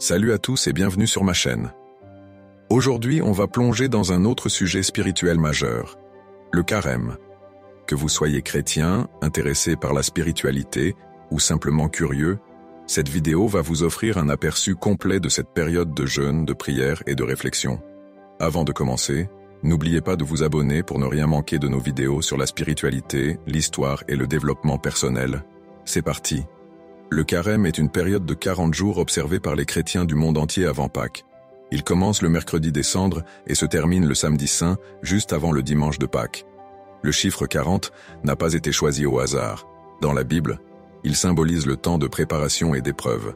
Salut à tous et bienvenue sur ma chaîne. Aujourd'hui, on va plonger dans un autre sujet spirituel majeur, le carême. Que vous soyez chrétien, intéressé par la spiritualité ou simplement curieux, cette vidéo va vous offrir un aperçu complet de cette période de jeûne, de prière et de réflexion. Avant de commencer, n'oubliez pas de vous abonner pour ne rien manquer de nos vidéos sur la spiritualité, l'histoire et le développement personnel. C'est parti. Le carême est une période de 40 jours observée par les chrétiens du monde entier avant Pâques. Il commence le mercredi des Cendres et se termine le samedi saint, juste avant le dimanche de Pâques. Le chiffre 40 n'a pas été choisi au hasard. Dans la Bible, il symbolise le temps de préparation et d'épreuve,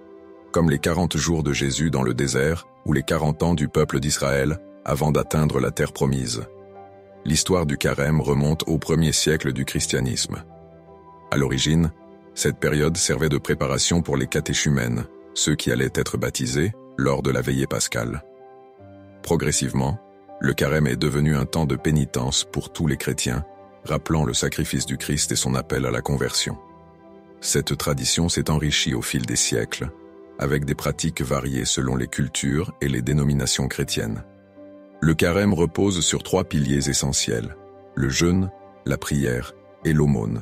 comme les 40 jours de Jésus dans le désert ou les 40 ans du peuple d'Israël avant d'atteindre la terre promise. L'histoire du carême remonte au 1er siècle du christianisme. À l'origine, cette période servait de préparation pour les catéchumènes, ceux qui allaient être baptisés lors de la veillée pascale. Progressivement, le carême est devenu un temps de pénitence pour tous les chrétiens, rappelant le sacrifice du Christ et son appel à la conversion. Cette tradition s'est enrichie au fil des siècles, avec des pratiques variées selon les cultures et les dénominations chrétiennes. Le carême repose sur 3 piliers essentiels, le jeûne, la prière et l'aumône.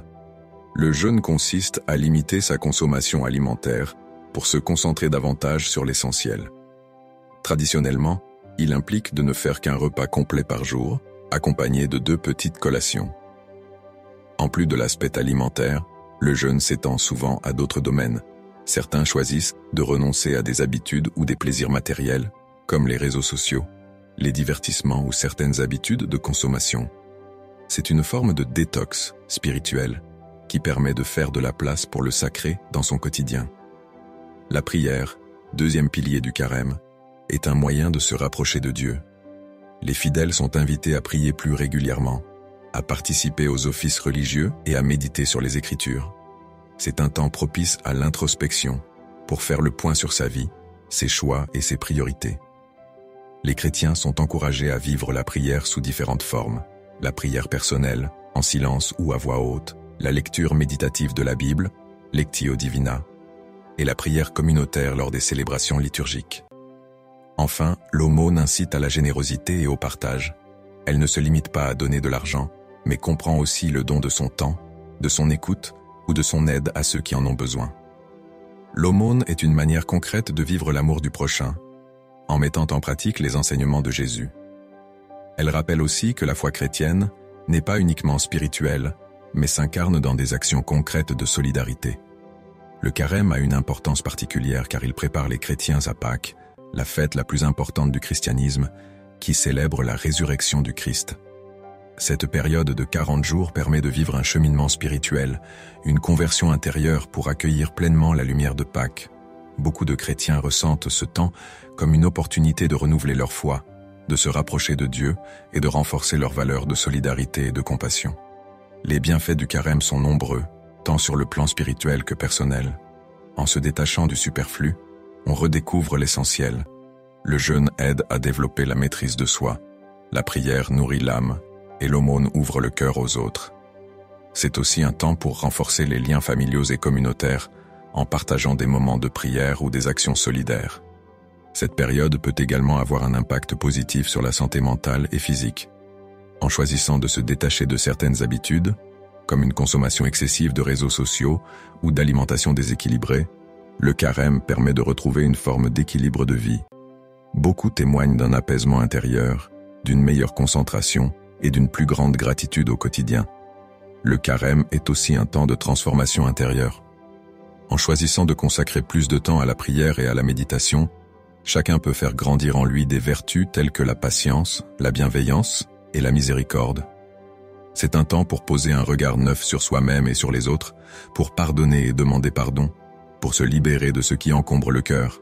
Le jeûne consiste à limiter sa consommation alimentaire pour se concentrer davantage sur l'essentiel. Traditionnellement, il implique de ne faire qu'un repas complet par jour, accompagné de 2 petites collations. En plus de l'aspect alimentaire, le jeûne s'étend souvent à d'autres domaines. Certains choisissent de renoncer à des habitudes ou des plaisirs matériels, comme les réseaux sociaux, les divertissements ou certaines habitudes de consommation. C'est une forme de détox spirituel qui permet de faire de la place pour le sacré dans son quotidien. La prière, 2e pilier du carême, est un moyen de se rapprocher de Dieu. Les fidèles sont invités à prier plus régulièrement, à participer aux offices religieux et à méditer sur les Écritures. C'est un temps propice à l'introspection, pour faire le point sur sa vie, ses choix et ses priorités. Les chrétiens sont encouragés à vivre la prière sous différentes formes, la prière personnelle, en silence ou à voix haute, la lecture méditative de la Bible, Lectio Divina, et la prière communautaire lors des célébrations liturgiques. Enfin, l'aumône incite à la générosité et au partage. Elle ne se limite pas à donner de l'argent, mais comprend aussi le don de son temps, de son écoute ou de son aide à ceux qui en ont besoin. L'aumône est une manière concrète de vivre l'amour du prochain, en mettant en pratique les enseignements de Jésus. Elle rappelle aussi que la foi chrétienne n'est pas uniquement spirituelle, mais s'incarne dans des actions concrètes de solidarité. Le carême a une importance particulière car il prépare les chrétiens à Pâques, la fête la plus importante du christianisme, qui célèbre la résurrection du Christ. Cette période de 40 jours permet de vivre un cheminement spirituel, une conversion intérieure pour accueillir pleinement la lumière de Pâques. Beaucoup de chrétiens ressentent ce temps comme une opportunité de renouveler leur foi, de se rapprocher de Dieu et de renforcer leurs valeurs de solidarité et de compassion. Les bienfaits du carême sont nombreux, tant sur le plan spirituel que personnel. En se détachant du superflu, on redécouvre l'essentiel. Le jeûne aide à développer la maîtrise de soi. La prière nourrit l'âme et l'aumône ouvre le cœur aux autres. C'est aussi un temps pour renforcer les liens familiaux et communautaires en partageant des moments de prière ou des actions solidaires. Cette période peut également avoir un impact positif sur la santé mentale et physique. En choisissant de se détacher de certaines habitudes, comme une consommation excessive de réseaux sociaux ou d'alimentation déséquilibrée, le carême permet de retrouver une forme d'équilibre de vie. Beaucoup témoignent d'un apaisement intérieur, d'une meilleure concentration et d'une plus grande gratitude au quotidien. Le carême est aussi un temps de transformation intérieure. En choisissant de consacrer plus de temps à la prière et à la méditation, chacun peut faire grandir en lui des vertus telles que la patience, la bienveillance et la miséricorde. C'est un temps pour poser un regard neuf sur soi-même et sur les autres, pour pardonner et demander pardon, pour se libérer de ce qui encombre le cœur.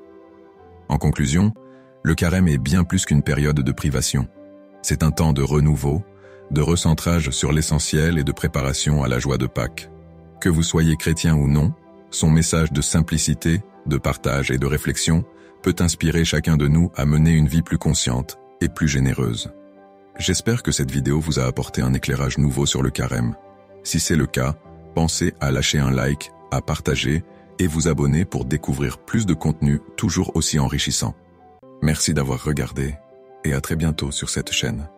En conclusion, le carême est bien plus qu'une période de privation. C'est un temps de renouveau, de recentrage sur l'essentiel et de préparation à la joie de Pâques. Que vous soyez chrétien ou non, son message de simplicité, de partage et de réflexion peut inspirer chacun de nous à mener une vie plus consciente et plus généreuse. J'espère que cette vidéo vous a apporté un éclairage nouveau sur le carême. Si c'est le cas, pensez à lâcher un like, à partager et vous abonner pour découvrir plus de contenu toujours aussi enrichissant. Merci d'avoir regardé et à très bientôt sur cette chaîne.